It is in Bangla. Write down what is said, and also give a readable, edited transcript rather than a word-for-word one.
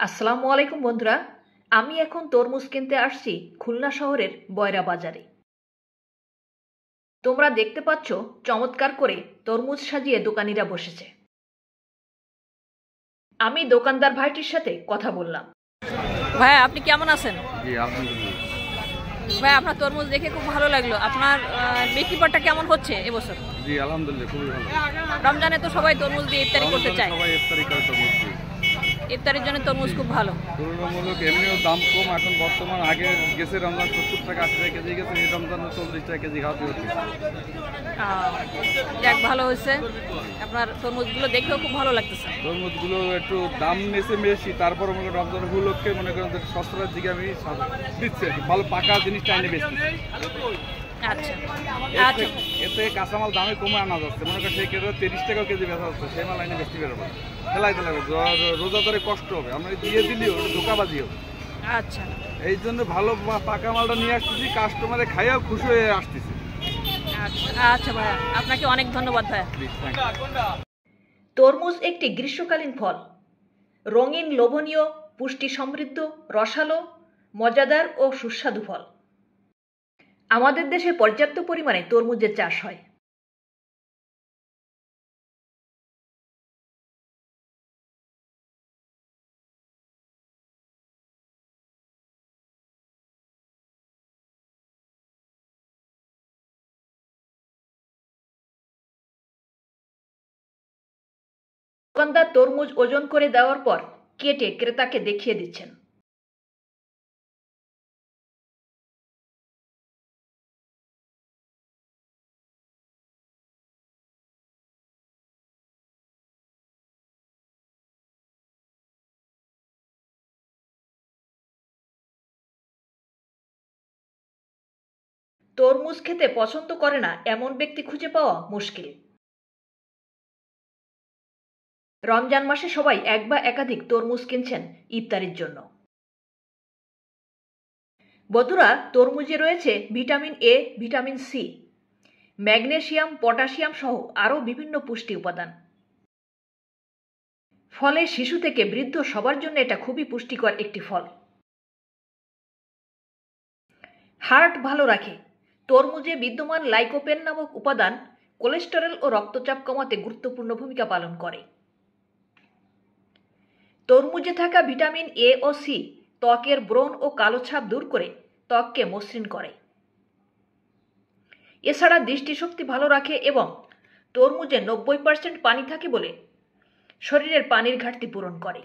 আসসালামু আলাইকুম বন্ধুরা, আমি এখন তরমুজ কিনতে আসছি খুলনা শহরের বয়রা বাজারে। তোমরা দেখতে পাচ্ছ চমৎকার করে তরমুজ সাজিয়ে দোকানিরা বসেছে। আমি দোকানদার ভাইটির সাথে কথা বললাম। ভাই, আপনি কেমন আছেন? জি আলহামদুলিল্লাহ। ভাই, আপনার তরমুজ দেখে খুব ভালো লাগলো। আপনার বিক্রি বাট্টা কেমন হচ্ছে এবছর? জি আলহামদুলিল্লাহ, খুবই ভালো। রমজানে তো সবাই তরমুজ দিয়ে ইফতারি করতে চায়। সবাই ইফতারি করে তরমুজ দিয়ে। ইফতারির জন্য তরমুজ খুব ভালো। তুলনামূলক এমনিও দাম কম এখন বর্তমান। আগে গেছে রমজান 70 টাকা 80 টাকা কেজি গেছে, এই রমজানে 40 টাকা কেজি খাওয়াতে হচ্ছে। যাক, ভালো হয়েছে। আপনার তরমুজগুলো দেখেও খুব ভালো লাগতেছে। তরমুজগুলো একটু দাম নিয়েছে বেশি, তারপর মনে করেন রমজান উপলক্ষে মনে করেন সস্তার দিকে আমি দিচ্ছি আর কি। ভালো পাকা জিনিসটা এনে বেশি। আচ্ছা, এতে কাঁচামাল দামে কমে আনা যাচ্ছে। মনে করেন সেই কেজি 30 টাকা কেজি বেচা যাচ্ছে, সেই মাল এনে বেশি বেরোবে, ফেলাইতে লাগবে, রোজাদারে কষ্ট হবে, আমরা দিয়ে দিলেও ধোকাবাজি হবে। আচ্ছা, এই জন্য ভালো পাকা মালটা নিয়ে আসতেছি, কাস্টমারে খাইয়াও খুশি হয়ে আসতেছি। আচ্ছা ভাইয়া, আপনাকে অনেক ধন্যবাদ ভাইয়া। তরমুজ একটি গ্রীষ্মকালীন ফল, রঙিন, লোভনীয়, পুষ্টি সমৃদ্ধ, রসালো, মজাদার ও সুস্বাদু ফল। আমাদের দেশে পর্যাপ্ত পরিমাণে তরমুজের চাষ হয়। দোকানদার তরমুজ ওজন করে দেওয়ার পর কেটে ক্রেতাকে দেখিয়ে দিচ্ছেন। তরমুজ খেতে পছন্দ করে না এমন ব্যক্তি খুঁজে পাওয়া মুশকিল। রমজান মাসে সবাই এক বা একাধিক তরমুজ কিনছেন ইফতারির জন্য। বন্ধুরা, তরমুজে রয়েছে vitamin A, vitamin C, magnesium, potassium সহ আরও বিভিন্ন পুষ্টি উপাদান। ফলে শিশু থেকে বৃদ্ধ সবার জন্য এটা খুবই পুষ্টিকর একটি ফল। হার্ট ভালো রাখে। তরমুজে বিদ্যমান লাইকোপেন নামক উপাদান কোলেস্টেরল ও রক্তচাপ কমাতে গুরুত্বপূর্ণ ভূমিকা পালন করে। তরমুজে থাকা ভিটামিন এ ও সি ত্বকের ব্রণ ও কালো ছাপ দূর করে ত্বককে মসৃণ করে। এছাড়া দৃষ্টিশক্তি ভালো রাখে এবং তরমুজে 90% পানি থাকে বলে শরীরের পানির ঘাটতি পূরণ করে।